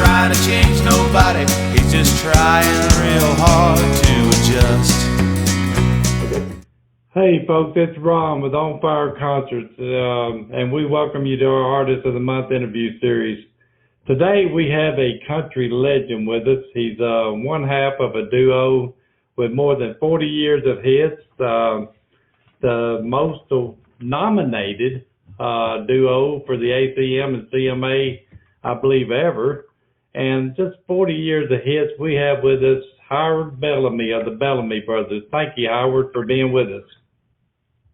trying to change nobody, he's just trying real hard to adjust. Hey folks, it's Ron with On Fire Concerts, and we welcome you to our Artist of the Month interview series. Today we have a country legend with us. He's one half of a duo with more than 40 years of hits, the most nominated duo for the ACM and CMA, I believe, ever. And just 40 years of hits. We have with us Howard Bellamy of the Bellamy Brothers. Thank you, Howard, for being with us.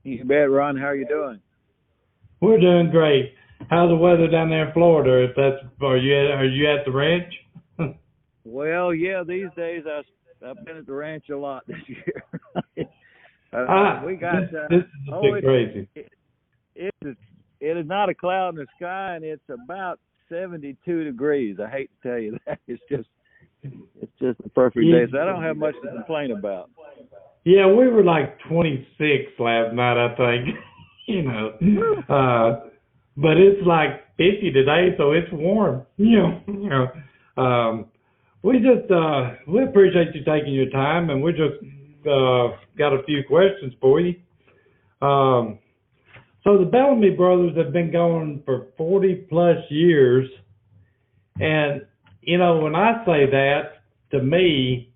You bet, Ron. How are you doing? We're doing great. How's the weather down there in Florida? Are you at the ranch? Well, yeah. These days, I've been at the ranch a lot this year. We got this is a bit crazy. It is not a cloud in the sky, and it's about 72 degrees. I hate to tell you that. It's just a perfect day, so I don't have much to complain about. Yeah, we were like 26 last night, I think. But it's like 50 today, so it's warm. We appreciate you taking your time, and we just got a few questions for you. So the Bellamy Brothers have been going for 40 plus years, and when I say that, to me,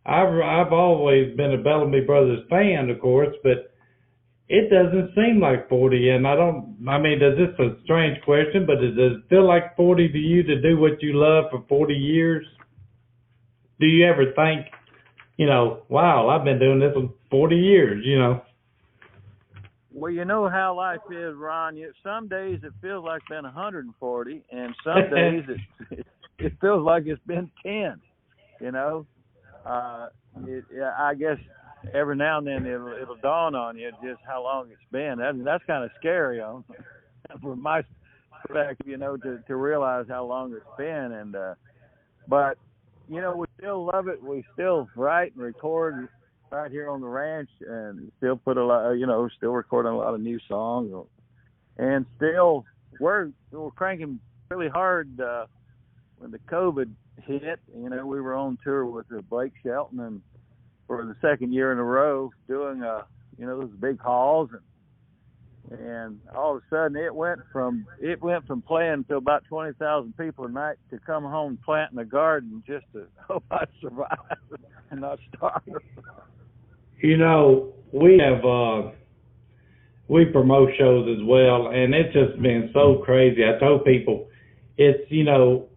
I've always been a Bellamy Brothers fan, of course, but it doesn't seem like 40, and does this a strange question, but does it feel like 40 to you to do what you love for 40 years? Do you ever think, wow, I've been doing this for 40 years, Well, you know how life is, Ron. Some days it feels like it's been 140, and some days it feels like it's been 10, I guess every now and then it'll dawn on you just how long it's been. That's kind of scary from my perspective, to realize how long it's been. And but we still love it. We still write and record right here on the ranch, and still put a lot, still recording a lot of new songs, and still we're cranking really hard. When the COVID hit, we were on tour with Blake Shelton, and for the second year in a row doing those big halls, and all of a sudden it went from playing to about 20,000 people a night to come home planting a garden just to hope I'd survive and not starve. We promote shows as well, and it's just been so crazy. I told people, it's,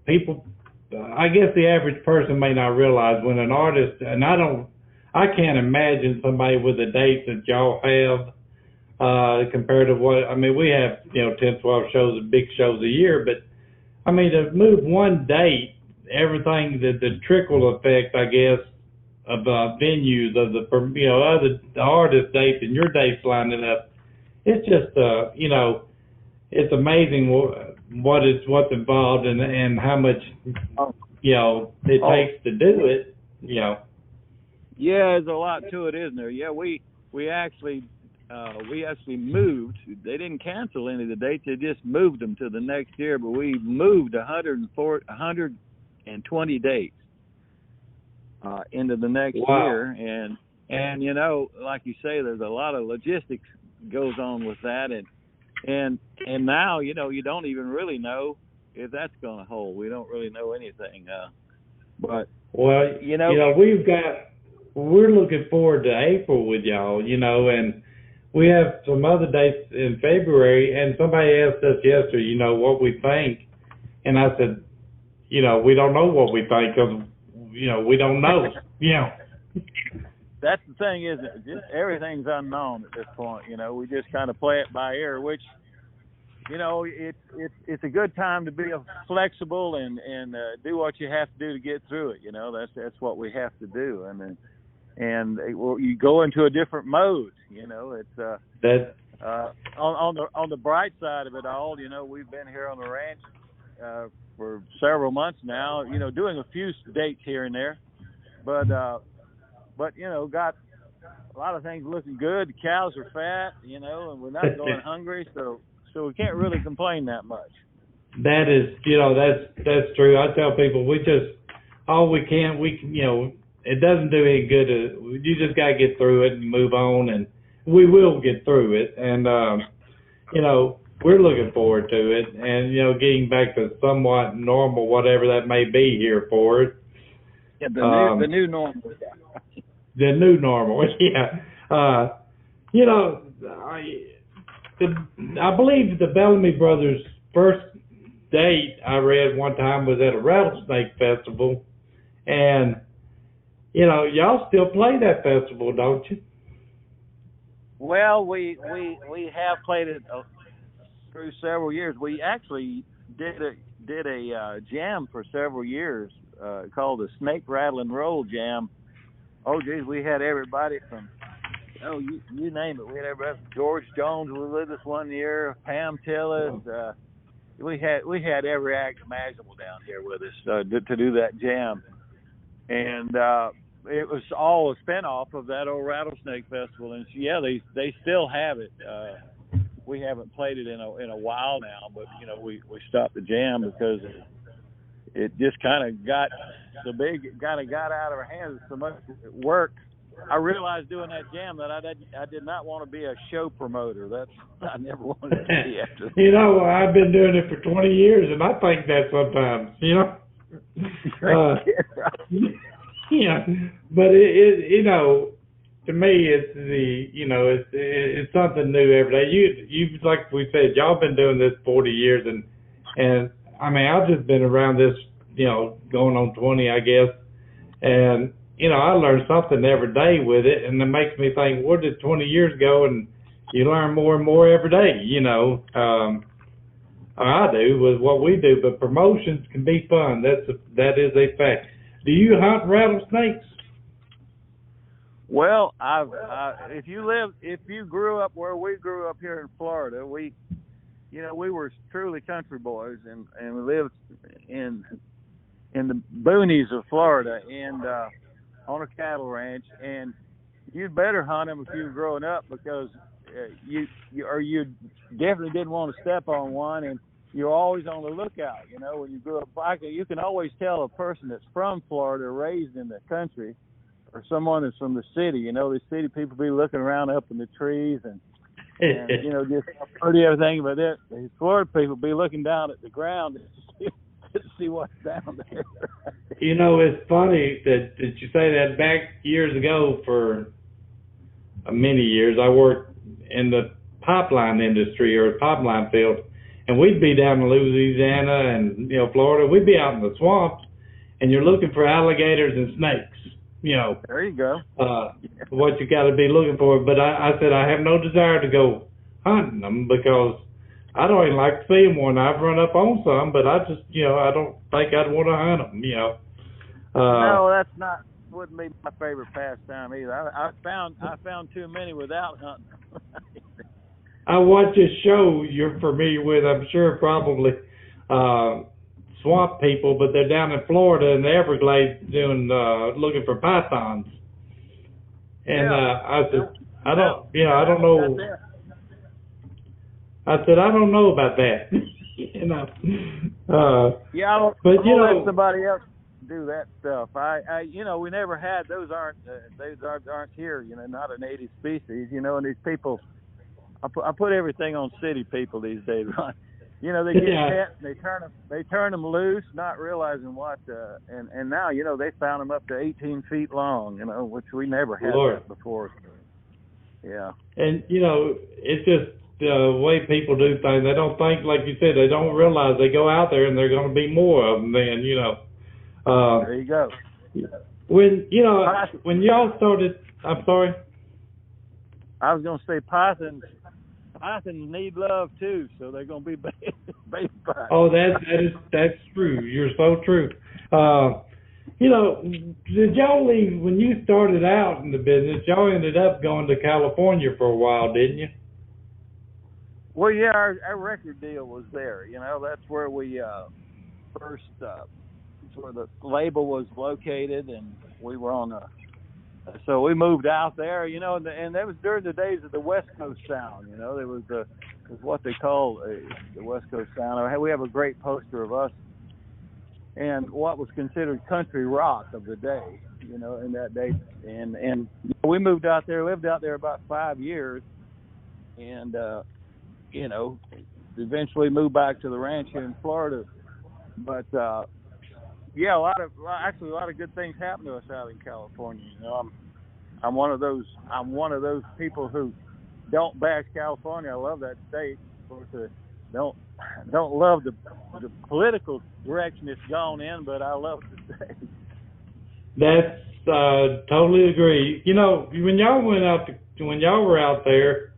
people, I guess the average person may not realize when an artist, and I can't imagine somebody with the dates that y'all have compared to we have, 10, 12 shows, big shows a year, but to move one date, everything, the trickle effect, I guess, of venues, of the artist dates and your dates lining up, it's just, it's amazing what's involved and how much, it takes to do it, Yeah, there's a lot to it, isn't there? Yeah, we actually moved. They didn't cancel any of the dates; they just moved them to the next year. But we moved 120 dates into the next year, and like you say, there's a lot of logistics goes on with that, and now you don't even really know if that's going to hold. We don't really know anything, but we're looking forward to April with y'all, and we have some other dates in February, and somebody asked us yesterday, what we think, and I said, we don't know what we think because, we don't know, That's the thing, isn't it? Just everything's unknown at this point, we just kind of play it by ear, which, it's a good time to be flexible and do what you have to do to get through it. That's what we have to do, and you go into a different mode. It's on the bright side of it all. We've been here on the ranch for several months now. Doing a few dates here and there, but got a lot of things looking good. The cows are fat, and we're not going hungry, so we can't really complain that much. that is, that's true. I tell people all we can, it doesn't do any good. You just got to get through it and move on, and we will get through it. And, we're looking forward to it, and, getting back to somewhat normal, whatever that may be here for it. Yeah, the new normal. The new normal, yeah. I believe the Bellamy Brothers' first date I read one time was at a rattlesnake festival, and y'all still play that festival, don't you? Well, we have played it through several years. We actually did a jam for several years called the Snake Rattle and Roll Jam. Oh, geez, we had everybody from you name it. We had everybody. George Jones was with us one year. Pam Tillis. We had every act imaginable down here with us to do that jam, and it was all a spinoff of that old Rattlesnake Festival. And yeah, they still have it. We haven't played it in a while now, but we stopped the jam because it just kind of got so big. It kind of got out of our hands. So much work. I realized doing that jam that I did not want to be a show promoter. I never wanted to be after. I've been doing it for 20 years, and I think that sometimes, but it to me, it's it's something new every day. You like we said, y'all been doing this 40 years, and I mean, I've just been around this, going on 20, I guess, and I learn something every day with it, and it makes me think, where did 20 years go? And you learn more and more every day, I do with what we do, but promotions can be fun. That is a fact. Do you hunt rattlesnakes? Well, if you grew up where we grew up here in Florida, we were truly country boys, and we lived in the boonies of Florida, and on a cattle ranch, and you'd better hunt them if you were growing up, because you definitely didn't want to step on one, and you're always on the lookout. When you grew up, you can always tell a person that's from Florida, raised in the country, or someone that's from the city. The city people be looking around up in the trees and just pretty everything, but the Florida people be looking down at the ground to see what's down there. It's funny that you say that. Back years ago, for many years, I worked in the pipeline industry, or pipeline field, and we'd be down in Louisiana and Florida. We'd be out in the swamps, and you're looking for alligators and snakes. There you go. What you got to be looking for. But I said I have no desire to go hunting them, because I don't even like seeing one. I've run up on some, but I just, I don't think I'd want to hunt them, No, wouldn't be my favorite pastime either. I found too many without hunting them. I watch this show you're familiar with, I'm sure, probably, Swamp People, but they're down in Florida in the Everglades looking for pythons. And I said, I don't know. I said, I don't know about that. I'm gonna let somebody else do that stuff. We never had those. Aren't here? Not a native species. And these people, I put everything on city people these days. They get pet, and they turn them loose, not realizing what. And now they found them up to 18 feet long. Which we never had that before. Yeah. And it's just the way people do things. They don't think, like you said, they don't realize they go out there and there are going to be more of them. Then there you go. When when y'all started, I'm sorry. I was going to say pythons need love too, so they're going to be baby pythons. Oh, that's true. You're so true. Did y'all leave when you started out in the business? Y'all ended up going to California for a while, didn't you? Well, yeah, our record deal was there. That's where we first. That's where the label was located, and we were on so we moved out there. And that was during the days of the West Coast Sound. There was is what they call the West Coast sound. We have a great poster of us and what was considered country rock of the day, in that day. And we moved out there, lived out there about 5 years, and eventually moved back to the ranch here in Florida. But yeah, a lot of good things happened to us out in California. I'm one of those people who don't bash California. I love that state. Of course, don't love the political direction it's gone in, but I love the state. That's totally agree. When y'all were out there,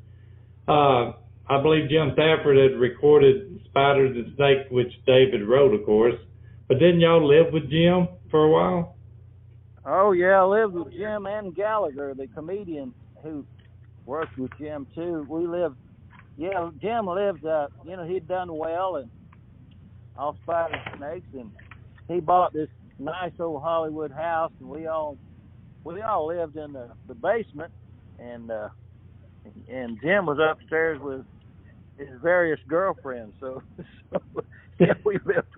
I believe Jim Stafford had recorded Spiders and Snakes, which David wrote, of course. But didn't y'all live with Jim for a while? Oh yeah, I lived with Jim and Gallagher, the comedian who worked with Jim too. We lived. Yeah, Jim lived. He'd done well and off Spiders and Snakes, and he bought this nice old Hollywood house, and we all lived in the basement, and Jim was upstairs with his various girlfriends. So yeah, we lived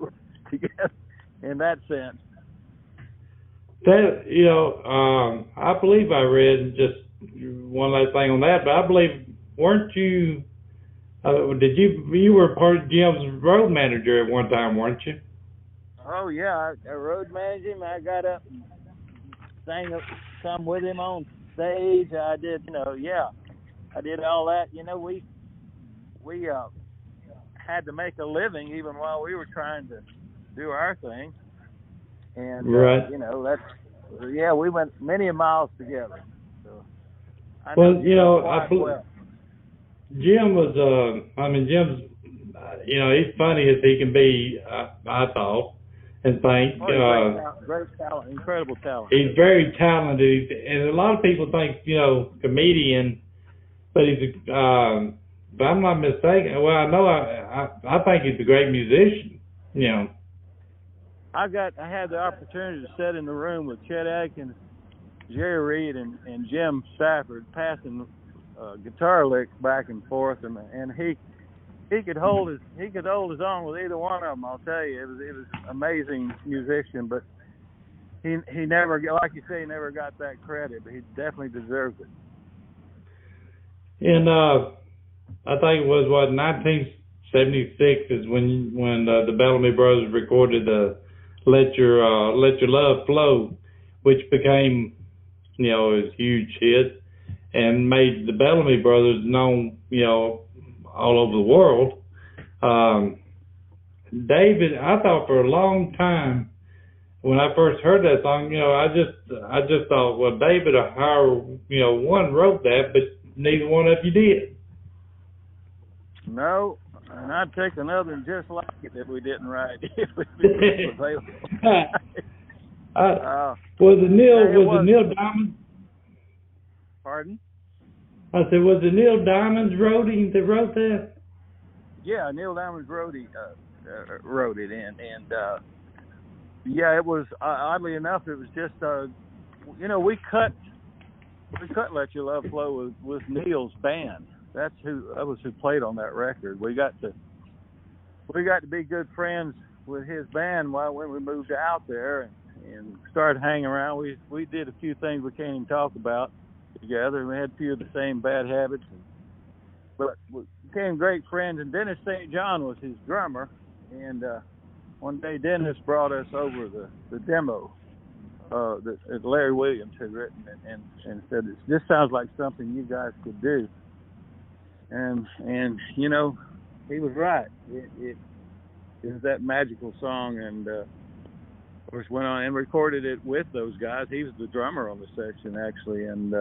together in that sense. That I believe I read just one last thing on that, but I believe weren't you? You were part of Jim's road manager at one time, weren't you? Oh yeah, I road managed him. I got up and sang some with him on stage. I did, I did all that. We had to make a living even while we were trying to do our thing. And right. We went many miles together. So I Jim was Jim's he's funny as he can be, I thought and think. Great talent, incredible talent. He's very talented, and a lot of people think comedian, but he's but I'm not mistaken. Well, I know I think he's a great musician. I had the opportunity to sit in the room with Chet Atkins, Jerry Reed, and Jim Stafford, passing guitar licks back and forth, and he could hold his own with either one of them. I'll tell you, it was an amazing musician, but he never, like you say, he never got that credit, but he definitely deserves it. And I think it was 1976 is when the Bellamy Brothers recorded Let Your Love Flow, which became a huge hit and made the Bellamy Brothers known all over the world. David, I thought for a long time when I first heard that song, I just thought, well, David or Howard, one wrote that, but neither one of you did. No, and I'd take another and just like it if we didn't write it. If it was available. Was it Neil Diamond? Pardon? I said, was it Neil Diamond's roadie that wrote that? Yeah, Neil Diamond's roadie wrote it, and it was oddly enough, it was just we cut Let Your Love Flow with Neil's band. That was who played on that record. We got to be good friends with his band when we moved out there and started hanging around. We did a few things we can't even talk about together. We had a few of the same bad habits, but we became great friends. And Dennis St. John was his drummer, and one day Dennis brought us over the demo that Larry Williams had written, and said, "This sounds like something you guys could do." And he was right. It was that magical song, and of course went on and recorded it with those guys. He was the drummer on the section actually, and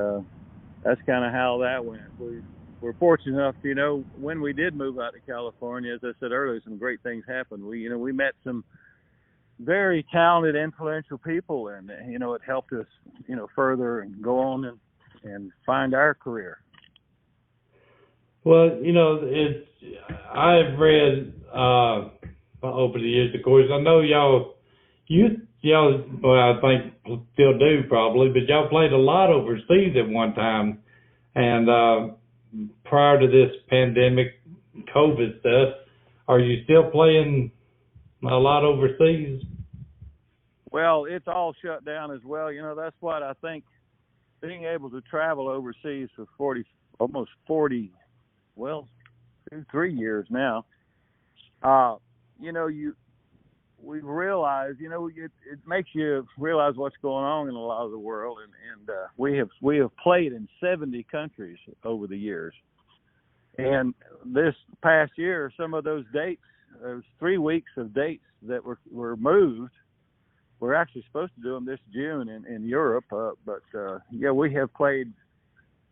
that's kind of how that went. We were fortunate enough, when we did move out to California, as I said earlier, some great things happened. We met some very talented, influential people, and it helped us, further and go on and find our career. Well, I've read over the years, of course. I know y'all, well, I think still do probably, but y'all played a lot overseas at one time. And prior to this pandemic, COVID stuff. Are you still playing a lot overseas? Well, it's all shut down as well. You know, that's what I think. Being able to travel overseas for almost 40, well, 3 years now. You know, we've realized, you know, it makes you realize what's going on in a lot of the world, and we have played in 70 countries over the years. And this past year, some of those dates, there was 3 weeks of dates that were moved. We're actually supposed to do them this June in Europe, but yeah, we have played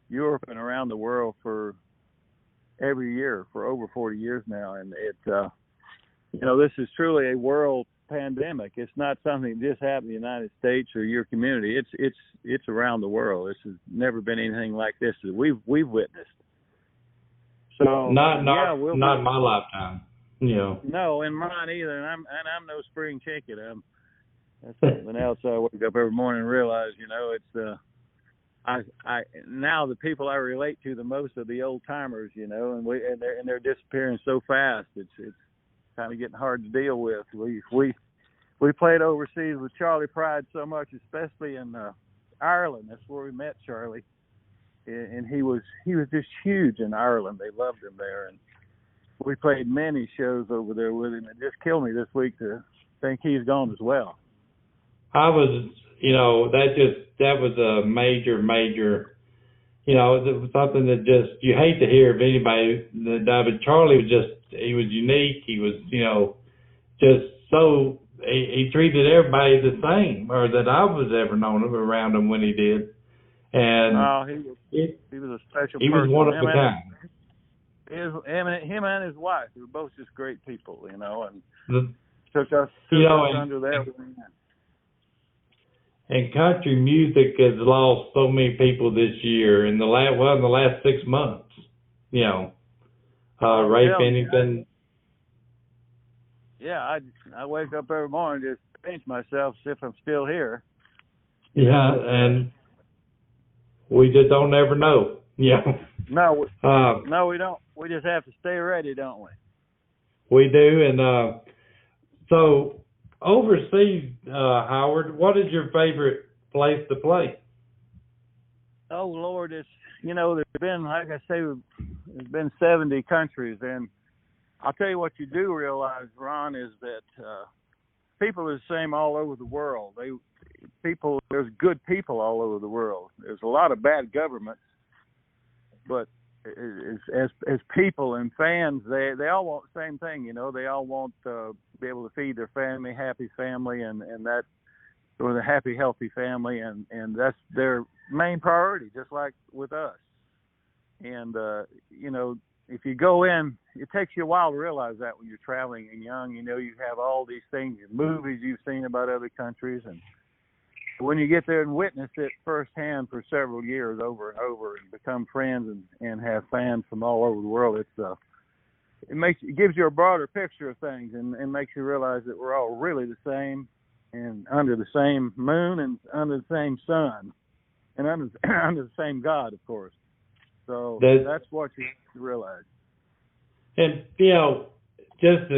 Europe and around the world for every year for over 40 years now, and you know, this is truly a world pandemic. It's not something that just happened in the United States or your community. It's around the world. This has never been anything like this that we've witnessed. So not in my lifetime. You know. No, in mine either. And I'm no spring chicken. That's something else I wake up every morning and realize. You know, it's I now the people I relate to the most are the old timers. You know, and they're disappearing so fast. It's kind of getting hard to deal with. We played overseas with Charlie Pride so much, especially in Ireland. That's where we met Charlie, and he was just huge in Ireland. They loved him there, and we played many shows over there with him. It just killed me this week to think he's gone as well. I was, you know, that was a major, you know, it was something that just, you hate to hear of anybody that died, but Charlie he was unique. He was, you know, just so, he treated everybody the same, or that I was ever known of around him when he did. And he was a special person. He was one of a kind. Him and his wife, they were both just great people, you know, and took us under their wing. And country music has lost so many people this year in the last 6 months. You know, Ray Pennington. Yeah, I wake up every morning and just pinch myself, see if I'm still here. Yeah, and we just don't ever know. Yeah. No, we don't. We just have to stay ready, don't we? We do, and so overseas, Howard, what is your favorite place to play? Oh Lord, it's, you know, there's been, like I say, there's been 70 countries, and I'll tell you what you do realize, Ron, is that people are the same all over the world. There's good people all over the world. There's a lot of bad governments, but as people and fans, they all want the same thing. You know, they all want to be able to feed their family, happy family, and that, or the happy, healthy family, and that's their main priority, just like with us. And you know, if you go in, it takes you a while to realize that when you're traveling and young. You know, you have all these things, movies you've seen about other countries, and when you get there and witness it firsthand for several years over and over and become friends and have fans from all over the world, it gives you a broader picture of things and makes you realize that we're all really the same and under the same moon and under the same sun and under the same God, of course. So that's what you realize. And, you know, just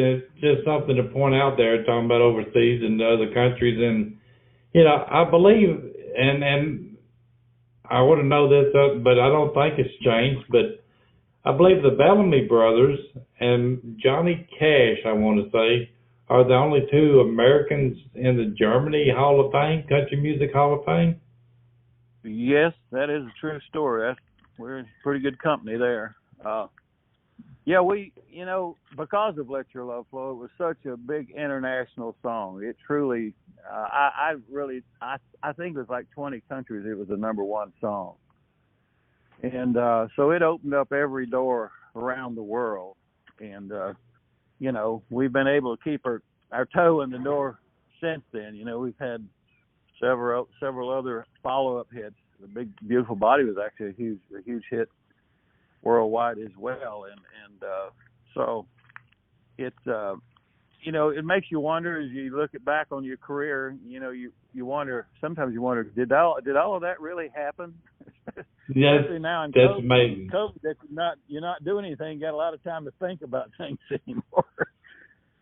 something to point out there, talking about overseas and other countries, and, you know, I believe, and I want to know this, but I don't think it's changed, but I believe the Bellamy Brothers and Johnny Cash, I want to say, are the only two Americans in the Germany Hall of Fame, Country Music Hall of Fame. Yes, that is a true story. We're in pretty good company there. Yeah, you know, because of Let Your Love Flow, it was such a big international song. It truly, I think it was like 20 countries. It was the number one song. And so it opened up every door around the world. And, you know, we've been able to keep our toe in the door since then. You know, we've had several other follow-up hits. The Big Beautiful Body was actually a huge hit worldwide as well, and so it's you know, it makes you wonder as you look back on your career. You know, you wonder, sometimes you wonder, did all of that really happen? Especially now in that's COVID, amazing. COVID, that you're not doing anything. You got a lot of time to think about things anymore.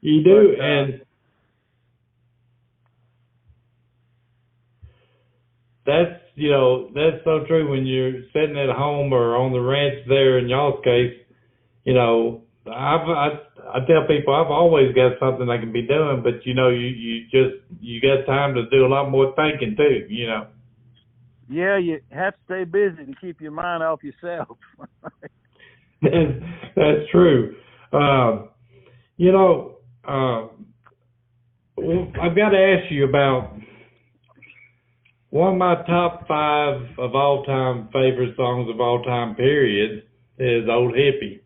You do, But, and that's so true. When you're sitting at home or on the ranch there, in y'all's case, I tell people I've always got something I can be doing, but you got time to do a lot more thinking too. Yeah, you have to stay busy to keep your mind off yourself. That's true. I've got to ask you about one of my top 5 of all time favorite songs of all time, period, is Old Hippie.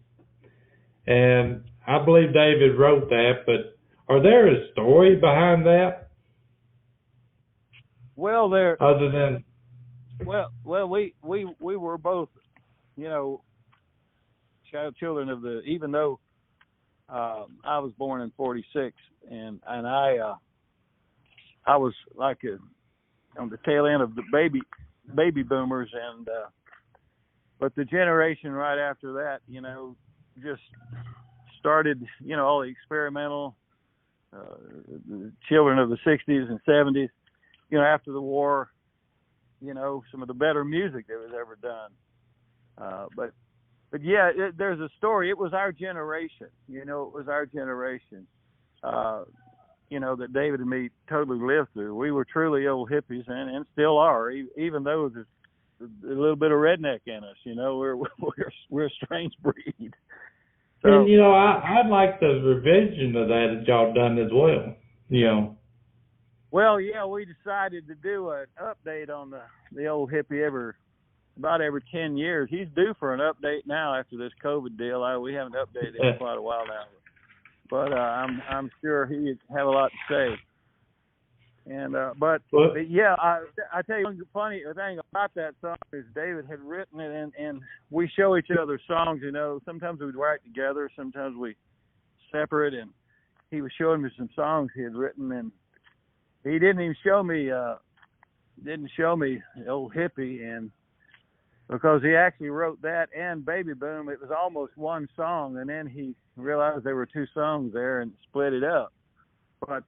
And I believe David wrote that, but are there a story behind that? Well, other than we were both, children of even though I was born in '46, and I was like on the tail end of the baby boomers, and but the generation right after that, just started, all the experimental the children of the '60s and '70s, after the war, some of the better music that was ever done. But yeah, there's a story. It was our generation, it was our generation, that David and me totally lived through. We were truly old hippies and still are, even though there's a little bit of redneck in us, we're a strange breed. So, and, I'd like the revision of that y'all done as well, Well, yeah, we decided to do an update on the old hippie about every 10 years. He's due for an update now after this COVID deal. We haven't updated in quite a while now, but I'm sure he'd have a lot to say. And but yeah, I tell you one funny thing about that song is David had written it, and we show each other songs. Sometimes we'd write together, sometimes we separate, and he was showing me some songs he had written, and he didn't even show me Old Hippie, and because he actually wrote that and Baby Boom, it was almost one song, and then he realized there were 2 songs there and split it up. But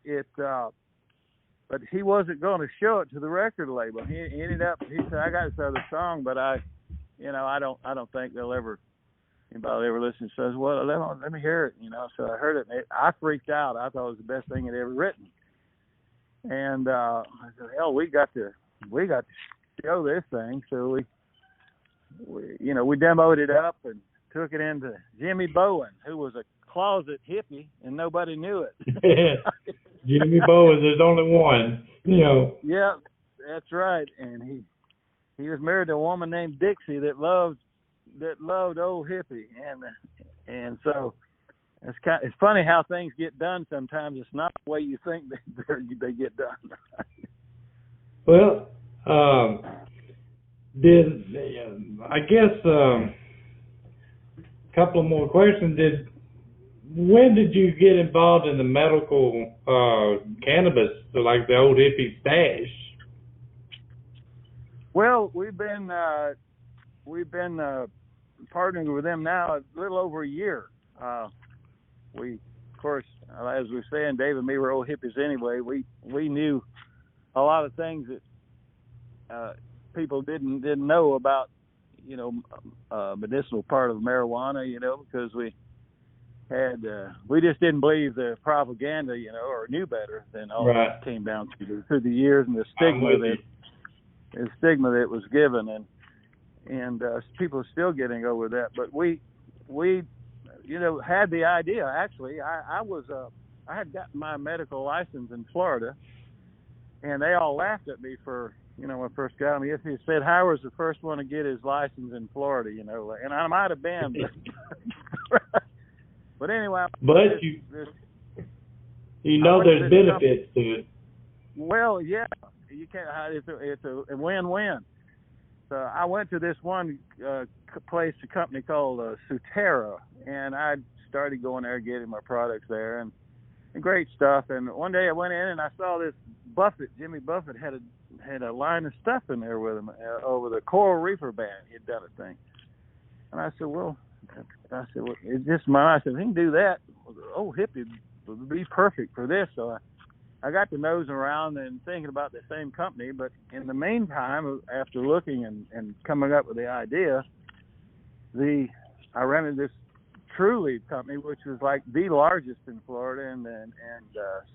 but he wasn't going to show it to the record label. He ended up, he said, I got this other song, but I don't think anybody ever listens. Says, well, let me hear it. So I heard it, and I freaked out. I thought it was the best thing he'd ever written. And I said, hell, we got to show this thing. So we demoed it up and took it into Jimmy Bowen, who was a closet hippie, and nobody knew it. Jimmy Bowen, there's only one, Yeah, that's right. And he was married to a woman named Dixie that loved Old Hippie, and so it's funny how things get done sometimes. It's not the way you think they get done. Well, I guess a couple of more questions. When did you get involved in the medical cannabis, like the Old Hippie stash? Well, we've been partnering with them now a little over a year. We, of course, as we were saying, Dave and me were old hippies anyway. We knew a lot of things that people didn't know about, medicinal part of marijuana, because we just didn't believe the propaganda, or knew better than all that came down through the years, and the stigma that was given, and people are still getting over that. But we had the idea. Actually, I had gotten my medical license in Florida, and they all laughed at me for, when I first got them. He said Howard's the first one to get his license in Florida, and I might have been. But anyway. But there's benefits to it. Well, yeah, you can't. It's a win-win. So I went to this one a company called Sutera, and I started going there, getting my products there, and great stuff. And one day I went in and I saw this Jimmy Buffett had a had a line of stuff in there with him over the Coral Reefer Band. He'd done a thing, and I said, well, it just I said, if he can do that, old hippie would be perfect for this. So I got to nosing around and thinking about the same company, but in the meantime, after looking and coming up with the idea, I rented this Truly company, which was like the largest in Florida, and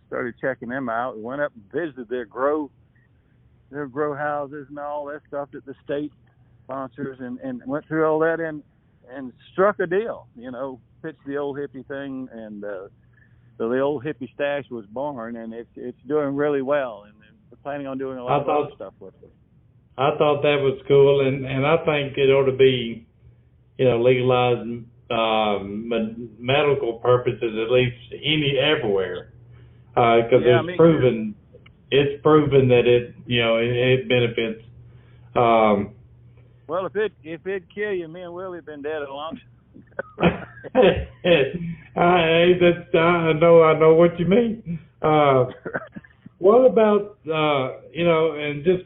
started checking them out. We went up and visited their grow houses and all that stuff that the state sponsors, and went through all that and struck a deal. Pitched the old hippie thing, and so the old hippie stash was born, and it's doing really well, and we're planning on doing a lot of other stuff with it. I thought that was cool, and I think it ought to be, legalized medical purposes, at least everywhere, because it's proven that it benefits. Well, if it kill you, me and Willie have been dead a long time. I know what you mean. What about and just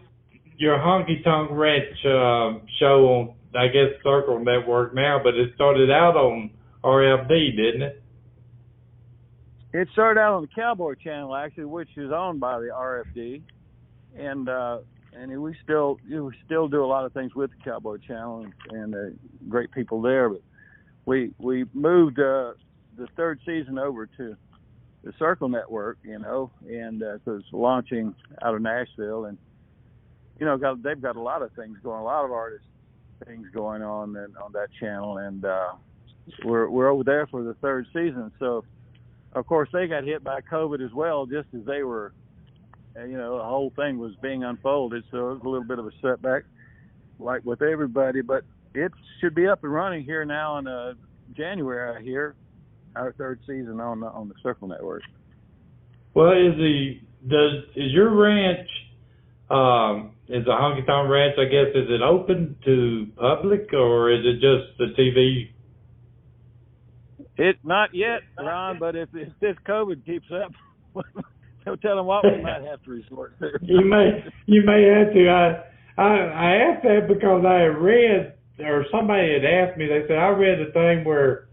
your Honky Tonk Ranch show on, I guess, Circle Network now, but it started out on RFD, didn't it? It started out on the Cowboy Channel, actually, which is owned by the RFD, and we still do a lot of things with the Cowboy Channel and great people there. But we moved the third season over to the Circle Network, and so it's launching out of Nashville, and they've got a lot of things going, a lot of artist things going on that channel, and we're over there for the third season. So of course they got hit by COVID as well, just as they were. The whole thing was being unfolded, so it was a little bit of a setback, like with everybody. But it should be up and running here now in January. I hear our third season on the Circle Network. Well, is your ranch? Is the Honky Tonk Ranch, I guess, is it open to public, or is it just the TV? It not yet, Ron. But if this COVID keeps up, don't tell them what we might have to resort to. You may have to. I asked that because I had read, or somebody had asked me. They said I read a thing where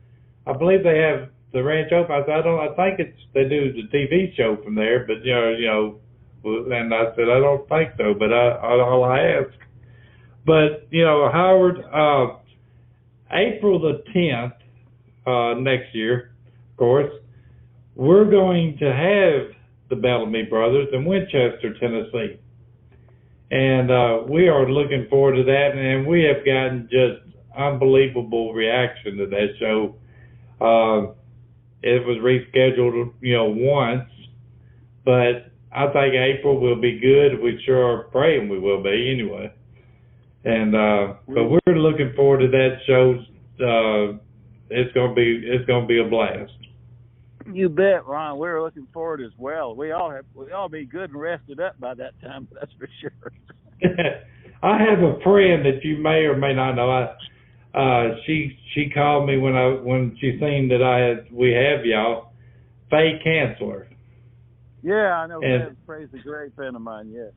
I believe they have the ranch open. I said I think they do the TV show from there, but and I said I don't think so. But I'll ask. But Howard, April the 10th next year, of course, we're going to have the Bellamy Brothers in Winchester, Tennessee. And we are looking forward to that, and we have gotten just unbelievable reaction to that show. It was rescheduled, once, but I think April will be good. We sure are praying we will be anyway. And but we're looking forward to that show. It's gonna be a blast. You bet, Ron. We're looking forward as well. We all be good and rested up by that time. That's for sure. I have a friend that you may or may not know. She called me when she seen that we have y'all. Faye Chancellor. Yeah, I know. Faye's a great friend of mine. Yes.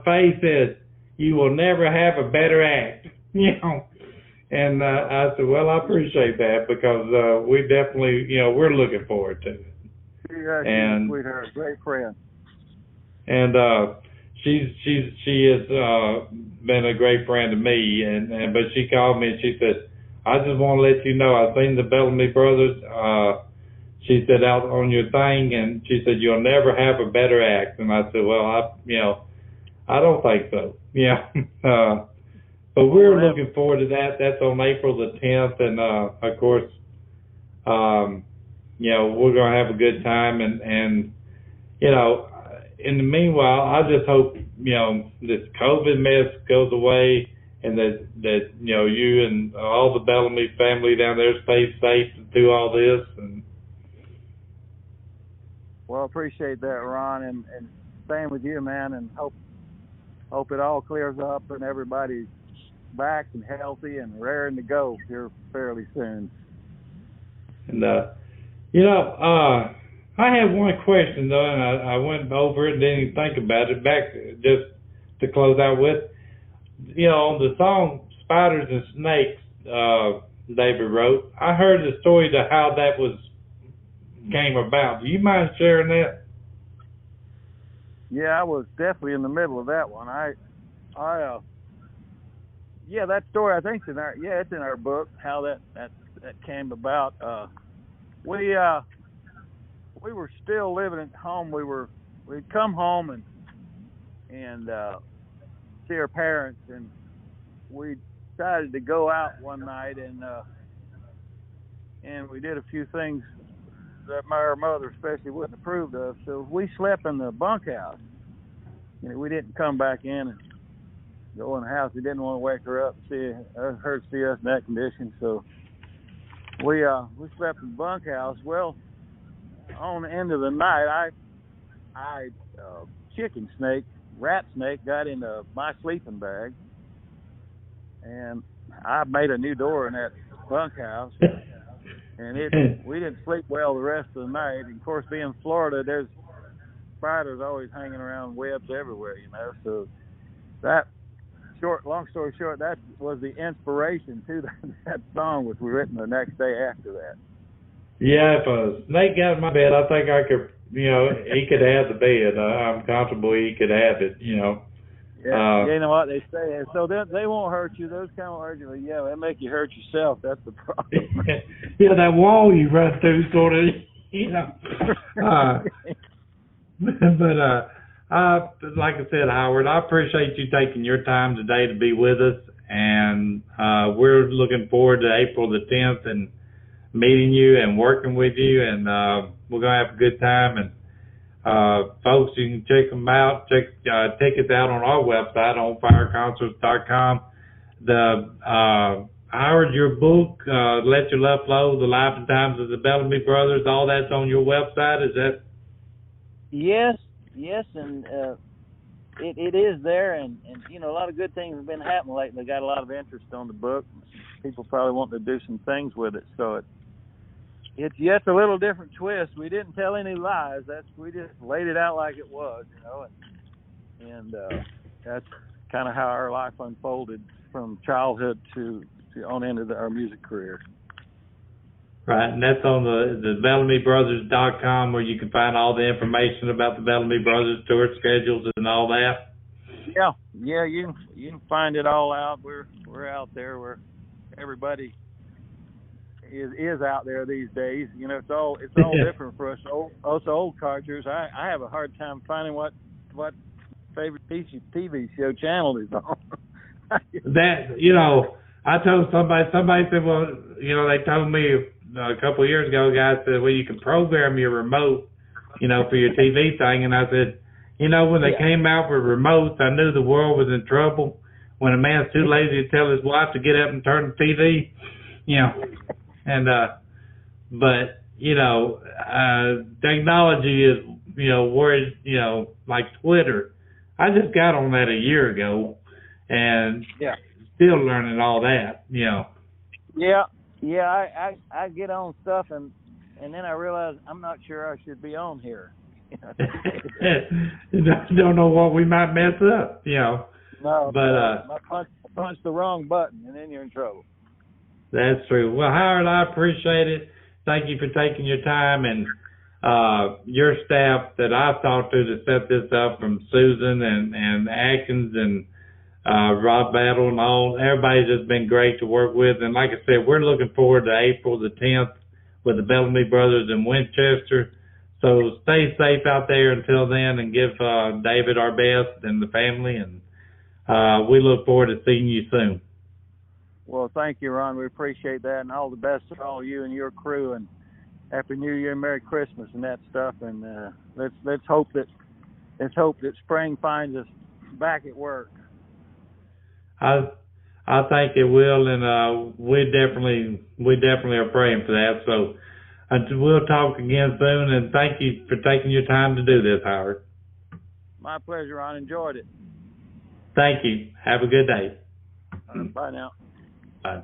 Faye said you will never have a better act. And I said, well, I appreciate that because we definitely, we're looking forward to it. Yeah, she's a sweetheart, great friend. And she has been a great friend to me. But she called me and she said, I just want to let you know I've seen the Bellamy Brothers. She said out on your thing, and she said you'll never have a better act. And I said, well, I don't think so. But we're looking forward to that. That's on April the 10th, and of course, we're gonna have a good time. And in the meanwhile, I just hope this COVID mess goes away, and that you and all the Bellamy family down there stay safe through all this. And well, appreciate that, Ron, and same with you, man. And hope it all clears up and everybody's back and healthy and raring to go here fairly soon. And I have one question though, and I went over it and didn't even think about it. Back just to close out with, on the song Spiders and Snakes, David wrote, I heard the story to how that came about. Do you mind sharing that? Yeah, I was definitely in the middle of that one. Yeah, that story I think's it's in our book how that came about. We were still living at home. We'd come home and see our parents, and we decided to go out one night and we did a few things that our mother especially wouldn't approve of. So we slept in the bunkhouse. We didn't come back in and go in the house. We didn't want to wake her up, see her see us in that condition. So we slept in the bunkhouse. Well, on the end of the night, rat snake got into my sleeping bag, and I made a new door in that bunkhouse. And we didn't sleep well the rest of the night. And of course, being in Florida, there's spiders always hanging around, webs everywhere, So long story short, that was the inspiration to that song, which was written the next day after that. Yeah, if a snake got in my bed, I think I could, he could have the bed. I'm comfortable he could have it, Yeah, you know what they say. So they won't hurt you. Those kind of hurt you. But yeah, they make you hurt yourself. That's the problem. Yeah, that wall you run through, sort of, But like I said, Howard, I appreciate you taking your time today to be with us, and we're looking forward to April the 10th and meeting you and working with you, and we're gonna have a good time. And folks, you can check them out. Check tickets out on our website on fireconcerts.com. Howard, your book, Let Your Love Flow, The Life and Times of the Bellamy Brothers, all that's on your website, is that? Yes, and it is there, and a lot of good things have been happening lately. Got a lot of interest on the book. People probably want to do some things with it, so it's yet a little different twist. We didn't tell any lies. We just laid it out like it was, and that's kind of how our life unfolded from childhood to on into our music career. Right, and that's on the BellamyBrothers.com, where you can find all the information about the Bellamy Brothers tour schedules and all that. Yeah, you can find it all out. We're out there where everybody is out there these days. It's all different for us old codgers. I have a hard time finding what favorite TV show channel is on. That I told somebody said, well, they told me a couple of years ago, guys said, well, you can program your remote, for your TV thing. And I said, when they came out with remotes, I knew the world was in trouble. When a man's too lazy to tell his wife to get up and turn the TV, and, but, technology is, where, like Twitter. I just got on that a year ago, and still learning all that, Yeah, I get on stuff and then I realize I'm not sure I should be on here. Don't know what we might mess up, No, but I punched the wrong button and then you're in trouble. That's true. Well, Howard, I appreciate it. Thank you for taking your time, and your staff that I've talked to set this up, from Susan and Atkins and Rob Battle and all. Everybody's just been great to work with. And like I said, we're looking forward to April the 10th with the Bellamy Brothers in Winchester. So stay safe out there until then, and give David our best and the family. And we look forward to seeing you soon. Well, thank you, Ron. We appreciate that, and all the best to all you and your crew. And Happy New Year and Merry Christmas and that stuff. And let's hope that spring finds us back at work. I think it will, and we definitely are praying for that. So we'll talk again soon, and thank you for taking your time to do this, Howard. My pleasure, Ron. Enjoyed it. Thank you. Have a good day. Bye now. Bye.